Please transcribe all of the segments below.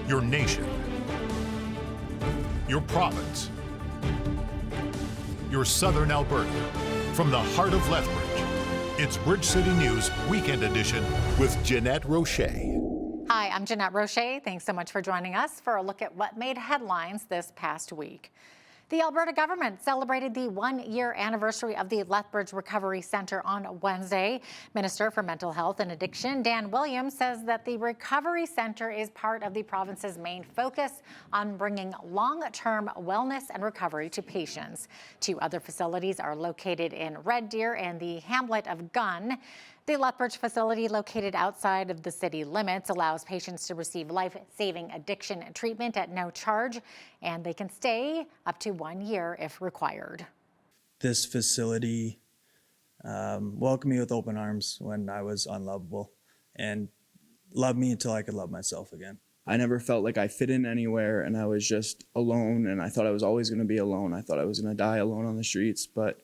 your nation, your province, your southern Alberta. From the heart of Lethbridge, it's Bridge City News Weekend Edition with Jeanette Roche. Hi, I'm Jeanette Roche. Thanks so much for joining us for a look at what made headlines this past week. The Alberta government celebrated the one-year anniversary of the Lethbridge Recovery Centre on Wednesday. Minister for Mental Health and Addiction, Dan Williams, says that the Recovery Centre is part of the province's main focus on bringing long-term wellness and recovery to patients. Two other facilities are located in Red Deer and the hamlet of Gunn. The Lethbridge facility, located outside of the city limits, allows patients to receive life-saving addiction treatment at no charge, and they can stay up to 1 year if required. This facility welcomed me with open arms when I was unlovable and loved me until I could love myself again. I never felt like I fit in anywhere, and I was just alone, and I thought I was always going to be alone. I thought I was going to die alone on the streets, but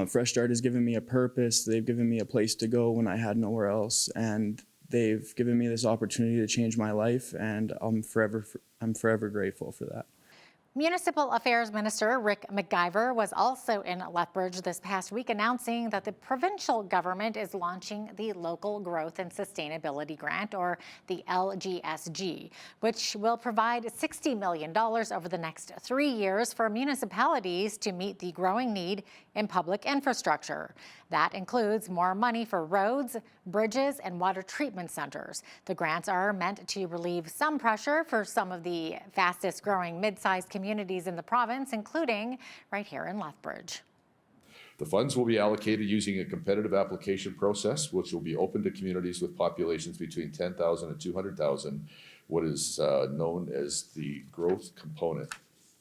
Fresh Start has given me a purpose. They've given me a place to go when I had nowhere else, and they've given me this opportunity to change my life, and I'm forever grateful for that. Municipal Affairs Minister Rick McIver was also in Lethbridge this past week, announcing that the provincial government is launching the Local Growth and Sustainability Grant, or the LGSG, which will provide $60 million over the next 3 years for municipalities to meet the growing need in public infrastructure. That includes more money for roads, bridges, and water treatment centers. The grants are meant to relieve some pressure for some of the fastest growing mid-sized communities in the province, including right here in Lethbridge. The funds will be allocated using a competitive application process, which will be open to communities with populations between 10,000 and 200,000, what is known as the growth component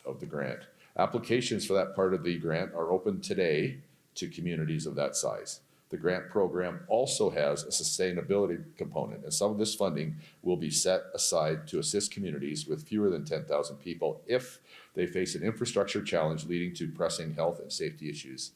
of the grant. Applications for that part of the grant are open today to communities of that size. The grant program also has a sustainability component, and some of this funding will be set aside to assist communities with fewer than 10,000 people if they face an infrastructure challenge leading to pressing health and safety issues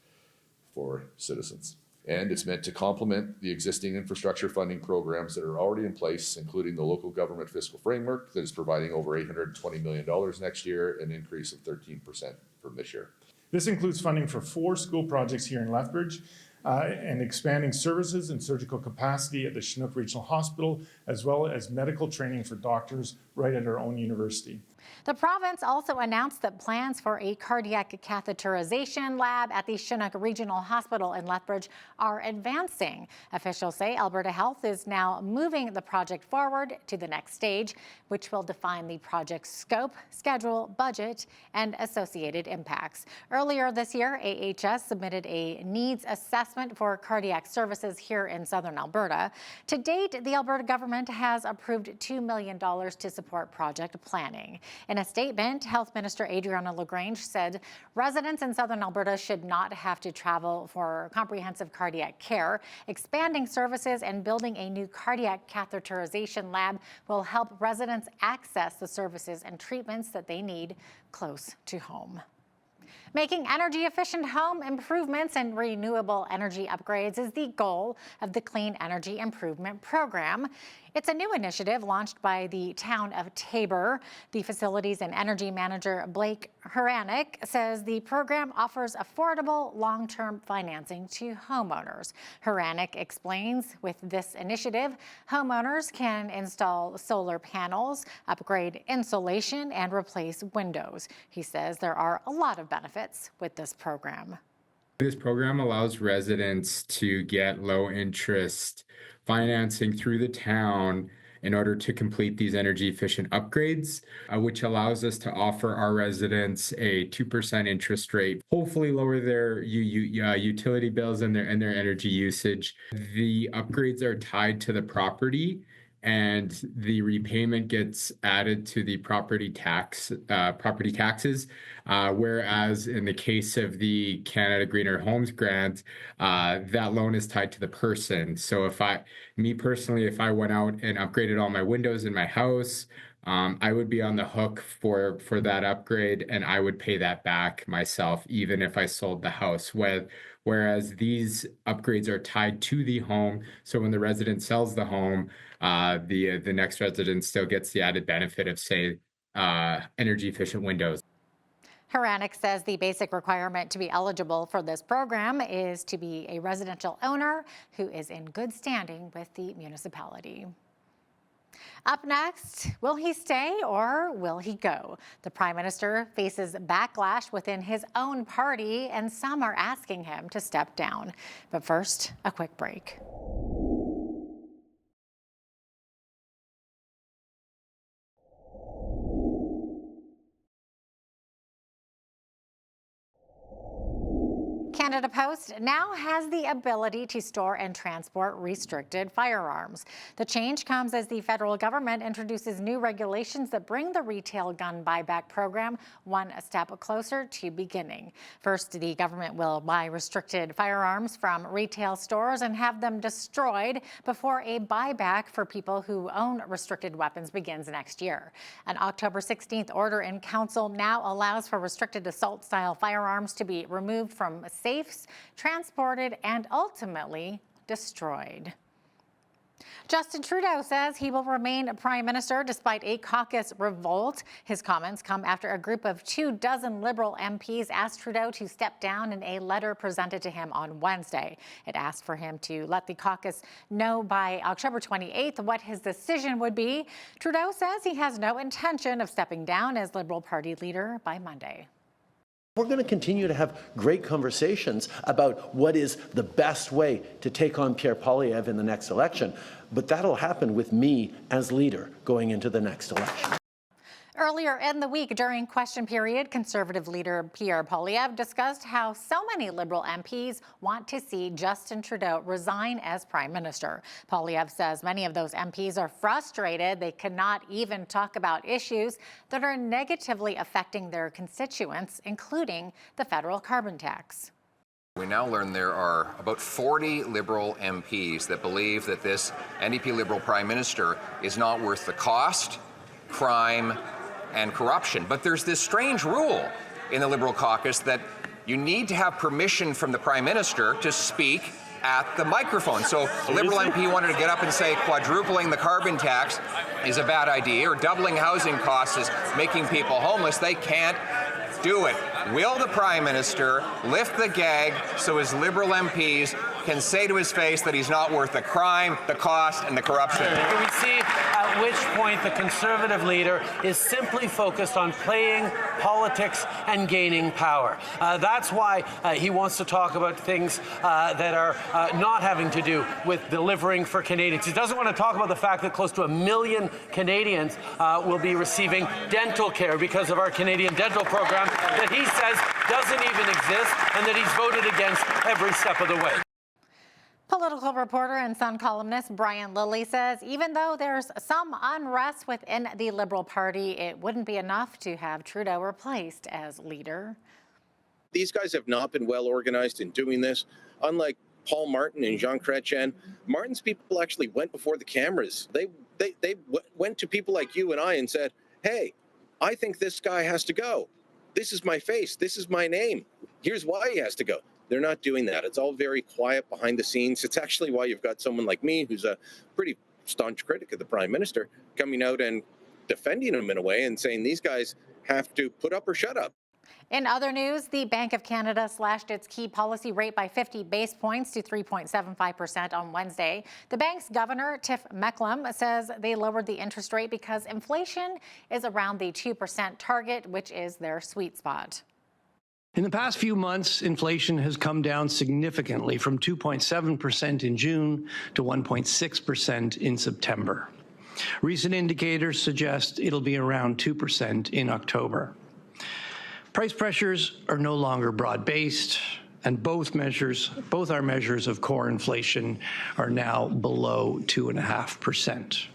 for citizens. And it's meant to complement the existing infrastructure funding programs that are already in place, including the local government fiscal framework that is providing over $820 million next year, an increase of 13% from this year. This includes funding for 4 school projects here in Lethbridge, and expanding services and surgical capacity at the Chinook Regional Hospital, as well as medical training for doctors right at our own university. The province also announced that plans for a cardiac catheterization lab at the Chinook Regional Hospital in Lethbridge are advancing. Officials say Alberta Health is now moving the project forward to the next stage, which will define the project's scope, schedule, budget, and associated impacts. Earlier this year, AHS submitted a needs assessment for cardiac services here in southern Alberta. To date, the Alberta government has approved $2 million to support project planning. In a statement, Health Minister Adriana LaGrange said residents in southern Alberta should not have to travel for comprehensive cardiac care. Expanding services and building a new cardiac catheterization lab will help residents access the services and treatments that they need close to home. Making energy-efficient home improvements and renewable energy upgrades is the goal of the Clean Energy Improvement Program. It's a new initiative launched by the town of Taber. The facilities and energy manager, Blake Haranek, says the program offers affordable long-term financing to homeowners. Haranek explains with this initiative, homeowners can install solar panels, upgrade insulation, and replace windows. He says there are a lot of benefits with this program. This program allows residents to get low interest financing through the town in order to complete these energy efficient upgrades, which allows us to offer our residents a 2% interest rate, hopefully lower their utility bills and their energy usage. The upgrades are tied to the property, and the repayment gets added to the property taxes. Whereas in the case of the Canada Greener Homes Grant, that loan is tied to the person. So if I went out and upgraded all my windows in my house, I would be on the hook for that upgrade, and I would pay that back myself, even if I sold the house. whereas these upgrades are tied to the home. So when the resident sells the home, the next resident still gets the added benefit of, say, energy efficient windows. Horanek says the basic requirement to be eligible for this program is to be a residential owner who is in good standing with the municipality. Up next, will he stay or will he go? The Prime Minister faces backlash within his own party, and some are asking him to step down. But first, a quick break. Canada Post now has the ability to store and transport restricted firearms. The change comes as the federal government introduces new regulations that bring the retail gun buyback program one step closer to beginning. First, the government will buy restricted firearms from retail stores and have them destroyed before a buyback for people who own restricted weapons begins next year. An October 16th order in council now allows for restricted assault-style firearms to be removed from safes, transported, and ultimately destroyed. Justin Trudeau says he will remain Prime Minister despite a caucus revolt. His comments come after a group of 24 Liberal MPs asked Trudeau to step down in a letter presented to him on Wednesday. It asked for him to let the caucus know by October 28th what his decision would be. Trudeau says he has no intention of stepping down as Liberal Party leader by Monday. We're going to continue to have great conversations about what is the best way to take on Pierre Poilievre in the next election, but that'll happen with me as leader going into the next election. Earlier in the week, during question period, Conservative leader Pierre Poilievre discussed how so many Liberal MPs want to see Justin Trudeau resign as Prime Minister. Poilievre says many of those MPs are frustrated they cannot even talk about issues that are negatively affecting their constituents, including the federal carbon tax. We now learn there are about 40 Liberal MPs that believe that this NDP Liberal Prime Minister is not worth the cost, crime, and corruption. But there's this strange rule in the Liberal caucus that you need to have permission from the Prime Minister to speak at the microphone. So a Liberal MP wanted to get up and say quadrupling the carbon tax is a bad idea, or doubling housing costs is making people homeless. They can't do it. Will the Prime Minister lift the gag so his Liberal MPs can say to his face that he's not worth the crime, the cost, and the corruption? We see at which point the Conservative leader is simply focused on playing politics and gaining power. That's why he wants to talk about things that are not having to do with delivering for Canadians. He doesn't want to talk about the fact that close to 1 million Canadians will be receiving dental care because of our Canadian dental program that he says doesn't even exist and that he's voted against every step of the way. Political reporter and Sun columnist Brian Lilley says even though there's some unrest within the Liberal Party, it wouldn't be enough to have Trudeau replaced as leader. These guys have not been well organized in doing this. Unlike Paul Martin and Jean Chrétien, Martin's people actually went before the cameras. They went to people like you and I and said, hey, I think this guy has to go. This is my face. This is my name. Here's why he has to go. They're not doing that. It's all very quiet behind the scenes. It's actually why you've got someone like me, who's a pretty staunch critic of the Prime Minister, coming out and defending him in a way and saying these guys have to put up or shut up. In other news, the Bank of Canada slashed its key policy rate by 50 base points to 3.75% on Wednesday. The bank's governor, Tiff Macklem, says they lowered the interest rate because inflation is around the 2% target, which is their sweet spot. In the past few months, inflation has come down significantly from 2.7% in June to 1.6% in September. Recent indicators suggest it'll be around 2% in October. Price pressures are no longer broad-based, and both our measures of core inflation are now below 2.5%.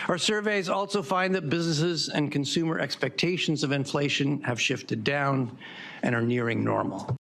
Our surveys also find that businesses and consumer expectations of inflation have shifted down and are nearing normal.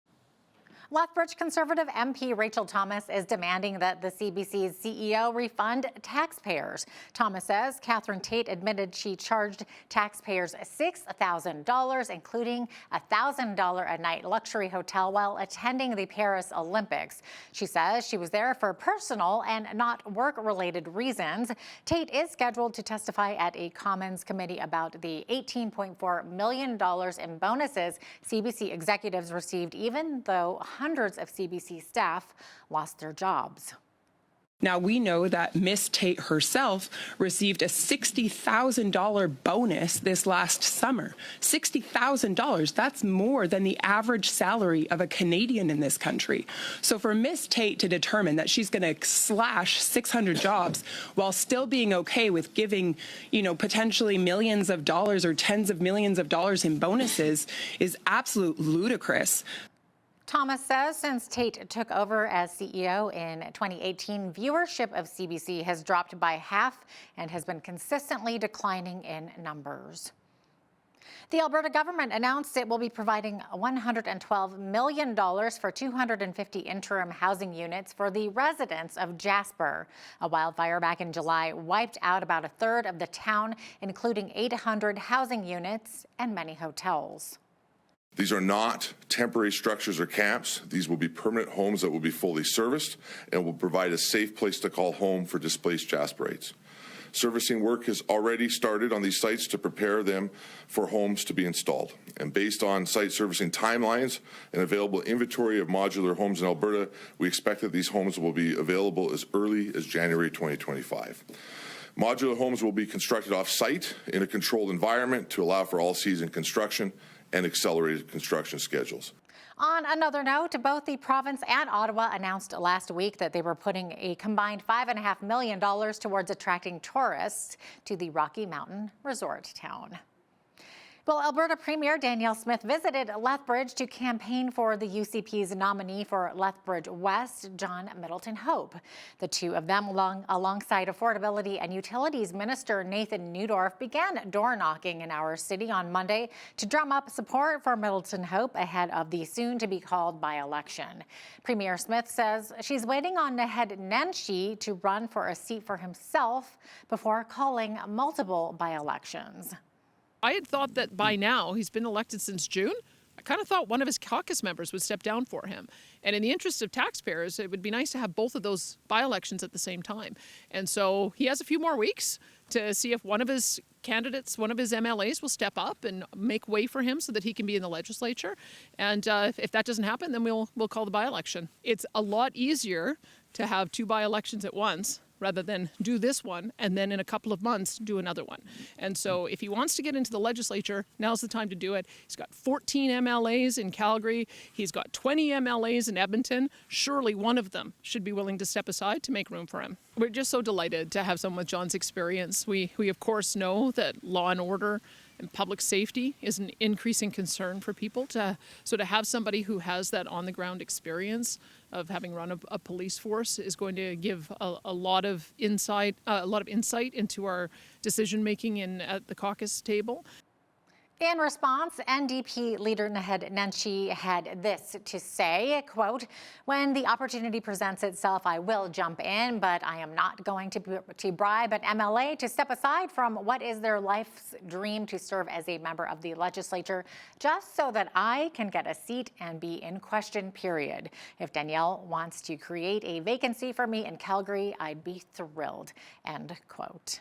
Lethbridge Conservative MP Rachel Thomas is demanding that the CBC's CEO refund taxpayers. Thomas says Catherine Tate admitted she charged taxpayers $6,000, including a $1,000 a night luxury hotel while attending the Paris Olympics. She says she was there for personal and not work-related reasons. Tate is scheduled to testify at a Commons committee about the $18.4 million in bonuses CBC executives received, even though hundreds of CBC staff lost their jobs. Now, we know that Miss Tate herself received a $60,000 bonus this last summer. $60,000, that's more than the average salary of a Canadian in this country. So for Miss Tate to determine that she's going to slash 600 jobs while still being okay with giving, potentially millions of dollars or tens of millions of dollars in bonuses is absolute ludicrous. Thomas says since Tate took over as CEO in 2018, viewership of CBC has dropped by half and has been consistently declining in numbers. The Alberta government announced it will be providing $112 million for 250 interim housing units for the residents of Jasper. A wildfire back in July wiped out about a third of the town, including 800 housing units and many hotels. These are not temporary structures or camps. These will be permanent homes that will be fully serviced and will provide a safe place to call home for displaced Jasperites. Servicing work has already started on these sites to prepare them for homes to be installed. And based on site servicing timelines and available inventory of modular homes in Alberta, we expect that these homes will be available as early as January 2025. Modular homes will be constructed off-site in a controlled environment to allow for all-season construction and accelerated construction schedules. On another note, both the province and Ottawa announced last week that they were putting a combined $5.5 million towards attracting tourists to the Rocky Mountain resort town. Well, Alberta Premier Danielle Smith visited Lethbridge to campaign for the UCP's nominee for Lethbridge West, John Middleton Hope. The two of them, alongside Affordability and Utilities Minister Nathan Neudorf, began door-knocking in our city on Monday to drum up support for Middleton Hope ahead of the soon-to-be-called by-election. Premier Smith says she's waiting on Naheed Nenshi to run for a seat for himself before calling multiple by-elections. I had thought that by now, he's been elected since June. I kind of thought one of his caucus members would step down for him. And in the interest of taxpayers, it would be nice to have both of those by-elections at the same time. And so he has a few more weeks to see if one of his candidates, one of his MLAs will step up and make way for him so that he can be in the legislature. And if that doesn't happen, then we'll call the by-election. It's a lot easier to have two by-elections at once rather than do this one and then in a couple of months do another one. And so if he wants to get into the legislature, now's the time to do it. He's got 14 MLAs in Calgary. He's got 20 MLAs in Edmonton. Surely one of them should be willing to step aside to make room for him. We're just so delighted to have someone with John's experience. We of course know that law and order and public safety is an increasing concern for people. To have somebody who has that on-the-ground experience of having run a police force is going to give a lot of insight into our decision making at the caucus table. In response, NDP leader Naheed Nenshi had this to say, quote, "When the opportunity presents itself, I will jump in, but I am not going to bribe an MLA to step aside from what is their life's dream to serve as a member of the legislature, just so that I can get a seat and be in question, period. If Danielle wants to create a vacancy for me in Calgary, I'd be thrilled," end quote.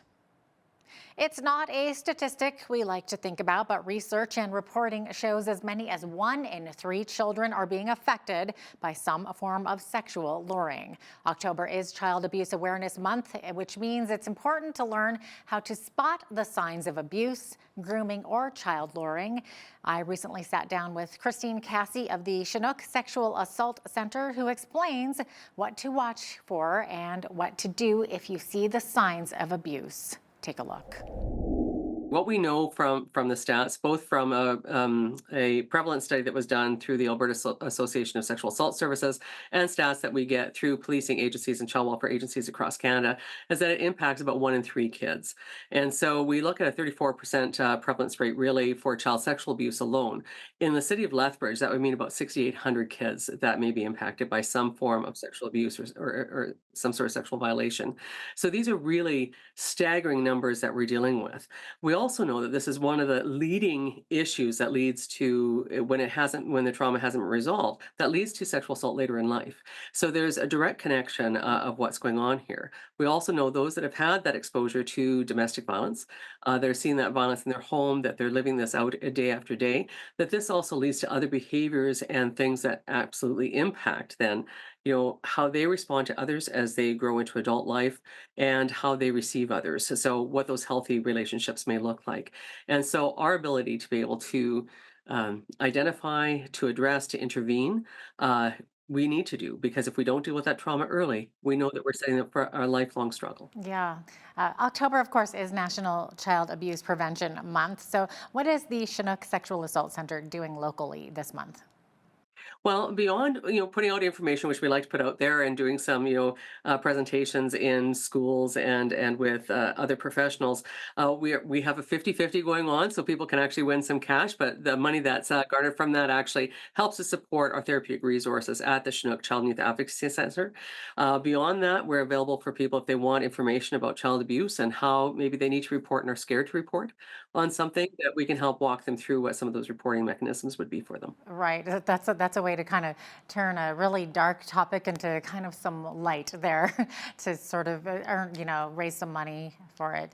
It's not a statistic we like to think about, but research and reporting shows as many as 1 in 3 children are being affected by some form of sexual luring. October is Child Abuse Awareness Month, which means it's important to learn how to spot the signs of abuse, grooming, or child luring. I recently sat down with Christine Cassie of the Chinook Sexual Assault Center, who explains what to watch for and what to do if you see the signs of abuse. Take a look. What we know from the stats, both from a prevalence study that was done through the Alberta Association of Sexual Assault Services and stats that we get through policing agencies and child welfare agencies across Canada, is that it impacts about 1 in 3 kids. And so we look at a 34% prevalence rate really for child sexual abuse alone. In the city of Lethbridge, that would mean about 6,800 kids that may be impacted by some form of sexual abuse or some sort of sexual violation. So these are really staggering numbers that we're dealing with. We also know that this is one of the leading issues that leads to, when the trauma hasn't been resolved, that leads to sexual assault later in life. So there's a direct connection of what's going on here. We also know those that have had that exposure to domestic violence, they're seeing that violence in their home, that they're living this out day after day, that this also leads to other behaviors and things that absolutely impact then how they respond to others as they grow into adult life and how they receive others. So what those healthy relationships may look like. And so our ability to be able to identify, to address, to intervene, we need to do, because if we don't deal with that trauma early, we know that we're setting up for a lifelong struggle. Yeah. October, of course, is National Child Abuse Prevention Month. So what is the Chinook Sexual Assault Center doing locally this month? Well, beyond, putting out information, which we like to put out there, and doing some, presentations in schools and with other professionals, we have a 50-50 going on, so people can actually win some cash, but the money that's garnered from that actually helps to support our therapeutic resources at the Chinook Child and Youth Advocacy Center. Beyond that, we're available for people if they want information about child abuse and how maybe they need to report and are scared to report on something, that we can help walk them through what some of those reporting mechanisms would be for them. Right. That's a way to kind of turn a really dark topic into kind of some light there to sort of earn, raise some money for it.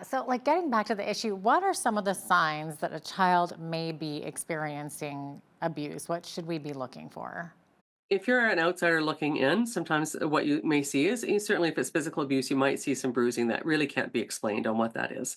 So like getting back to the issue, what are some of the signs that a child may be experiencing abuse? What should we be looking for? If you're an outsider looking in, sometimes what you may see is, certainly if it's physical abuse, you might see some bruising that really can't be explained on what that is.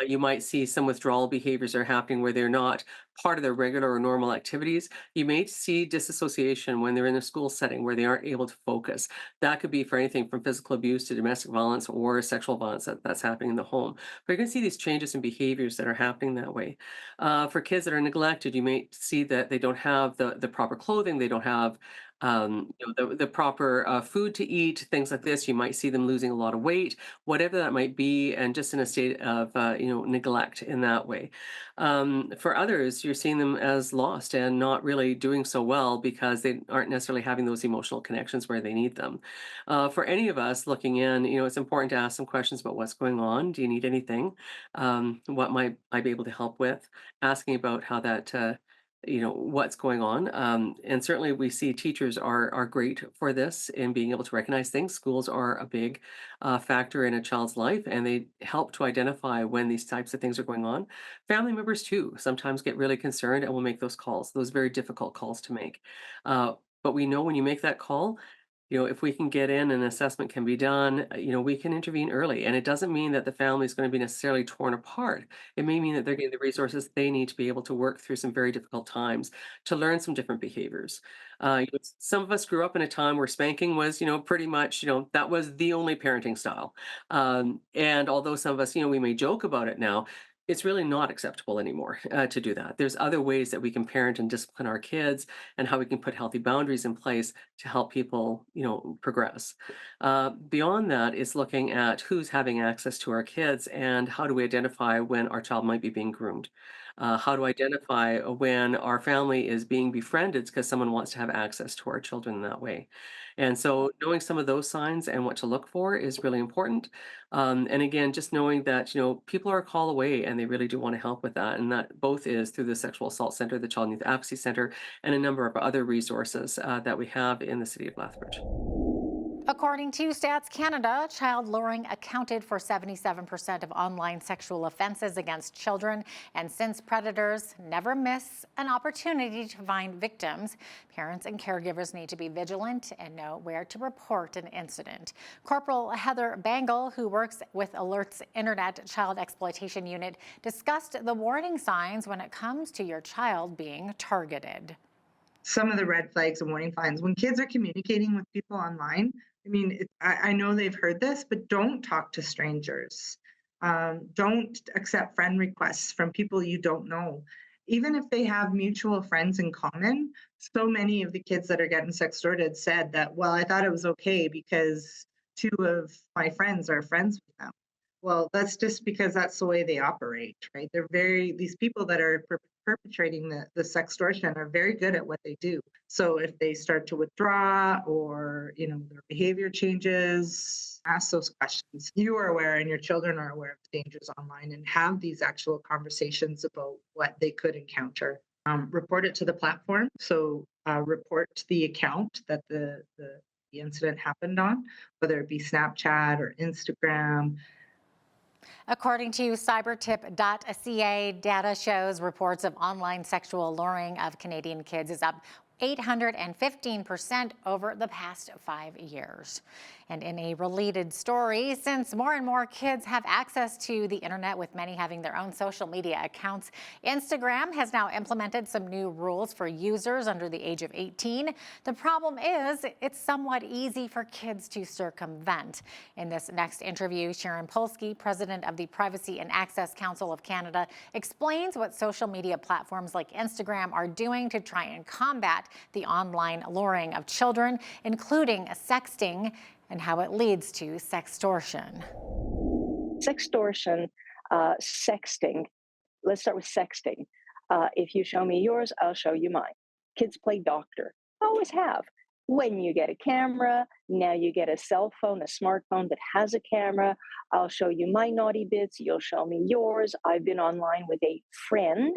You might see some withdrawal behaviors are happening where they're not part of their regular or normal activities. You may see disassociation when they're in a school setting where they aren't able to focus. That could be for anything from physical abuse to domestic violence or sexual violence that's happening in the home. But you're going to see these changes in behaviors that are happening that way. For kids that are neglected, you may see that they don't have the proper clothing, they don't have the proper food to eat, things like this. You might see them losing a lot of weight, whatever that might be, and just in a state of neglect in that way. For others, you're seeing them as lost and not really doing so well because they aren't necessarily having those emotional connections where they need them. For any of us looking in, it's important to ask some questions about what's going on. Do you need anything? What might I be able to help with? Asking about how that what's going on. And certainly we see teachers are great for this in being able to recognize things. Schools are a big factor in a child's life, and they help to identify when these types of things are going on. Family members too sometimes get really concerned and will make those calls, those very difficult calls to make. But we know when you make that call, if we can get in, an assessment can be done, we can intervene early. And it doesn't mean that the family is going to be necessarily torn apart. It may mean that they're getting the resources they need to be able to work through some very difficult times, to learn some different behaviors. Some of us grew up in a time where spanking was, pretty much, that was the only parenting style. And although some of us, we may joke about it now, it's really not acceptable anymore to do that. There's other ways that we can parent and discipline our kids, and how we can put healthy boundaries in place to help people, progress. Beyond that is looking at who's having access to our kids and how do we identify when our child might be being groomed. How to identify when our family is being befriended because someone wants to have access to our children in that way. And so knowing some of those signs and what to look for is really important. And again, just knowing that, people are a call away and they really do want to help with that. And that both is through the Sexual Assault Center, the Child and Youth Advocacy Center, and a number of other resources that we have in the city of Lethbridge. According to Stats Canada, child luring accounted for 77% of online sexual offenses against children. And since predators never miss an opportunity to find victims, parents and caregivers need to be vigilant and know where to report an incident. Corporal Heather Bangle, who works with Alert's Internet Child Exploitation Unit, discussed the warning signs when it comes to your child being targeted. Some of the red flags and warning signs when kids are communicating with people online. I mean, I know they've heard this, but don't talk to strangers. Don't accept friend requests from people you don't know. Even if they have mutual friends in common, so many of the kids that are getting sextorted said that, well, I thought it was okay because 2 of my friends are friends with them. Well, that's just because that's the way they operate, right? These people that are perpetrating the sextortion are very good at what they do. So if they start to withdraw or, their behavior changes, ask those questions. You are aware and your children are aware of the dangers online and have these actual conversations about what they could encounter. Report it to the platform. So report the account that the incident happened on, whether it be Snapchat or Instagram. According to cybertip.ca, data shows reports of online sexual luring of Canadian kids is up 815% over the past 5 years. And in a related story, since more and more kids have access to the internet, with many having their own social media accounts, Instagram has now implemented some new rules for users under the age of 18. The problem is it's somewhat easy for kids to circumvent. In this next interview, Sharon Polsky, president of the Privacy and Access Council of Canada, explains what social media platforms like Instagram are doing to try and combat the online luring of children, including sexting, and how it leads to sextortion. Sextortion, sexting. Let's start with sexting. If you show me yours, I'll show you mine. Kids play doctor. Always have. When you get a camera, now you get a cell phone, a smartphone that has a camera. I'll show you my naughty bits. You'll show me yours. I've been online with a friend,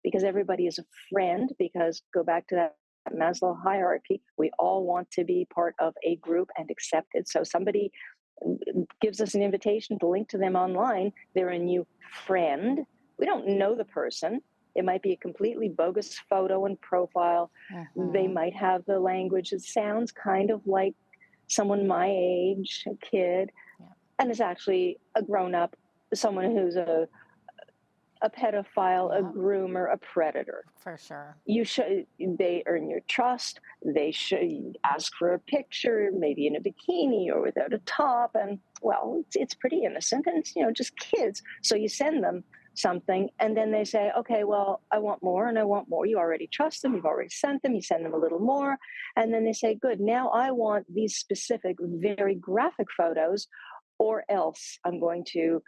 because everybody is a friend, because go back to that Maslow hierarchy, we all want to be part of a group and accepted. So somebody gives us an invitation to link to them online, they're a new friend. We don't know the person. It might be a completely bogus photo and profile. They might have the language that sounds kind of like someone my age, a kid, and is actually a grown-up, someone who's a pedophile, a groomer, a predator. For sure. They earn your trust. They should ask for a picture, maybe in a bikini or without a top. And well, it's pretty innocent, and it's, just kids. So you send them something, and then they say, okay, well, I want more and I want more. You already trust them. You've already sent them. You send them a little more. And then they say, good, now I want these specific, very graphic photos, or else I'm going to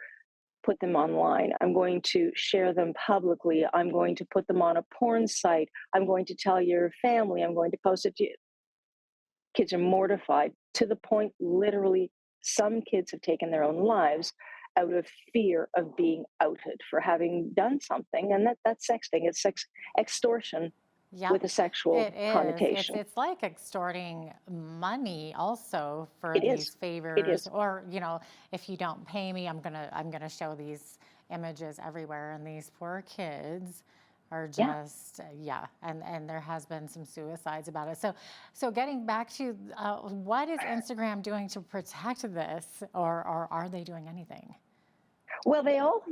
put them online. I'm going to share them publicly. I'm going to put them on a porn site. I'm going to tell your family. I'm going to post it to you. Kids are mortified to the point, literally, some kids have taken their own lives out of fear of being outed for having done something. And that's sexting. It's extortion. Yep. With a sexual connotation. It's like extorting money also for these favors. It is. Or, if you don't pay me, I'm gonna show these images everywhere, and these poor kids are just and there has been some suicides about it. So getting back to what is Instagram doing to protect this, or are they doing anything? Well, they all,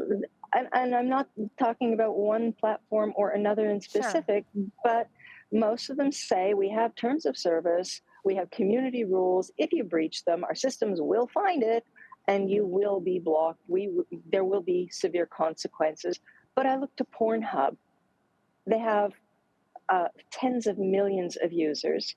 and I'm not talking about one platform or another in specific, but most of them say we have terms of service, we have community rules. If you breach them, our systems will find it and you will be blocked. There will be severe consequences. But I look to Pornhub. They have tens of millions of users.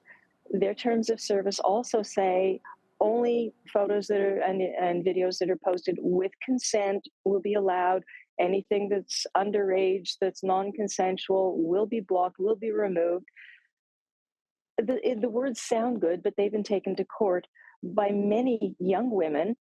Their terms of service also say only photos that are and videos that are posted with consent will be allowed. Anything that's underage, that's non-consensual, will be blocked, will be removed. The words sound good, but they've been taken to court by many young women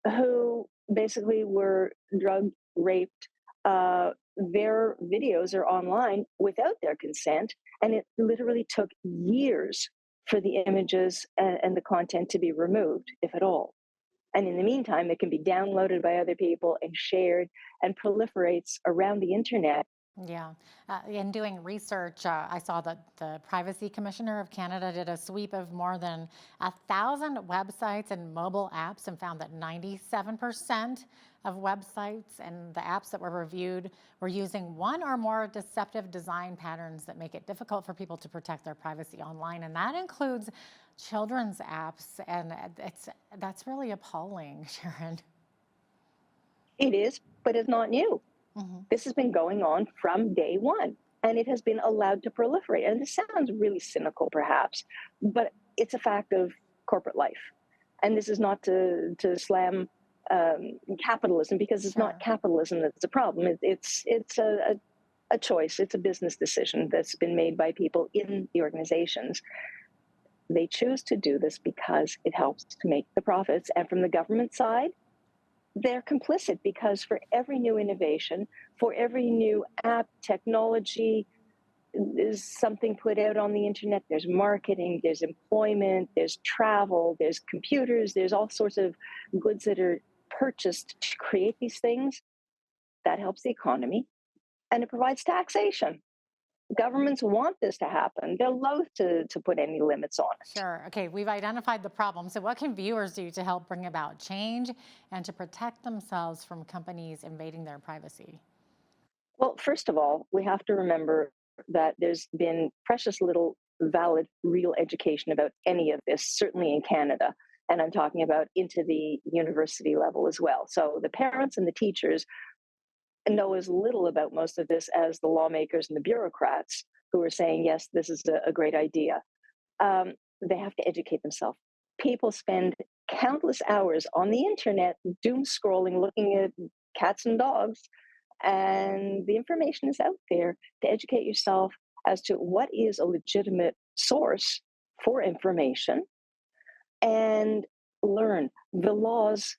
who basically were drugged, raped. Their videos are online without their consent, and it literally took years for the images and the content to be removed, if at all. And in the meantime, it can be downloaded by other people and shared and proliferates around the internet. Yeah. In doing research, I saw that the Privacy Commissioner of Canada did a sweep of more than 1,000 websites and mobile apps and found that 97% of websites and the apps that were reviewed were using one or more deceptive design patterns that make it difficult for people to protect their privacy online. And that includes children's apps. And that's really appalling, Sharon. It is, but it's not new. This has been going on from day one, and it has been allowed to proliferate. And this sounds really cynical, perhaps, but it's a fact of corporate life. And this is not to slam capitalism, because it's not capitalism that's a problem. It's a choice. It's a business decision that's been made by people in the organizations. They choose to do this because it helps to make the profits. And from the government side, they're complicit, because for every new innovation, for every new app, technology, there's something put out on the internet, there's marketing, there's employment, there's travel, there's computers, there's all sorts of goods that are purchased to create these things. That helps the economy, and it provides taxation. Governments want this to happen. They're loath to put any limits on it. Sure. Okay, we've identified the problem. So what can viewers do to help bring about change and to protect themselves from companies invading their privacy? Well, first of all, we have to remember that there's been precious little valid, real education about any of this, certainly in Canada. And I'm talking about into the university level as well. So the parents and the teachers know as little about most of this as the lawmakers and the bureaucrats who are saying, yes, this is a great idea. They have to educate themselves. People spend countless hours on the internet, doom scrolling, looking at cats and dogs, and the information is out there to educate yourself as to what is a legitimate source for information, and learn the laws.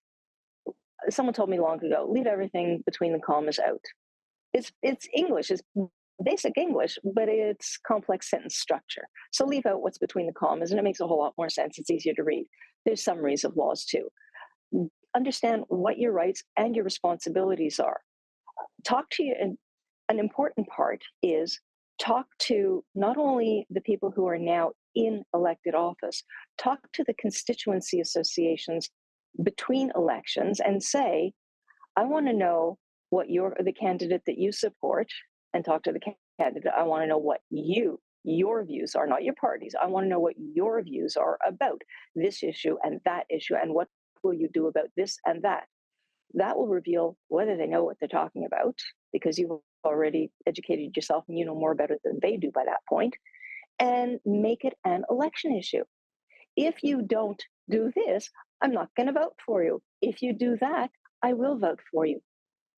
Someone told me long ago, leave everything between the commas out. It's English, it's basic English, but it's complex sentence structure. So leave out what's between the commas, and it makes a whole lot more sense. It's easier to read. There's summaries of laws too. Understand what your rights and your responsibilities are. Talk to you, and an important part is talk to not only the people who are now in elected office, talk to the constituency associations between elections and say, I want to know what the candidate that you support, and talk to the candidate. I want to know what your views are, not your parties. I want to know what your views are about this issue and that issue, and what will you do about this and that. That will reveal whether they know what they're talking about, because you've already educated yourself and you know more about it than they do by that point, and make it an election issue. If you don't do this, I'm not going to vote for you. If you do that, I will vote for you.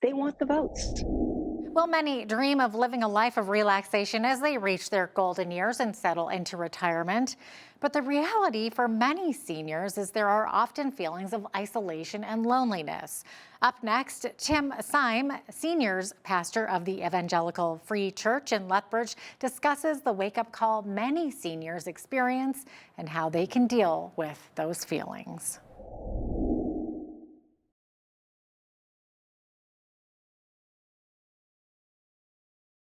They want the votes. Well, many dream of living a life of relaxation as they reach their golden years and settle into retirement. But the reality for many seniors is there are often feelings of isolation and loneliness. Up next, Tim Syme, seniors pastor of the Evangelical Free Church in Lethbridge, discusses the wake-up call many seniors experience and how they can deal with those feelings.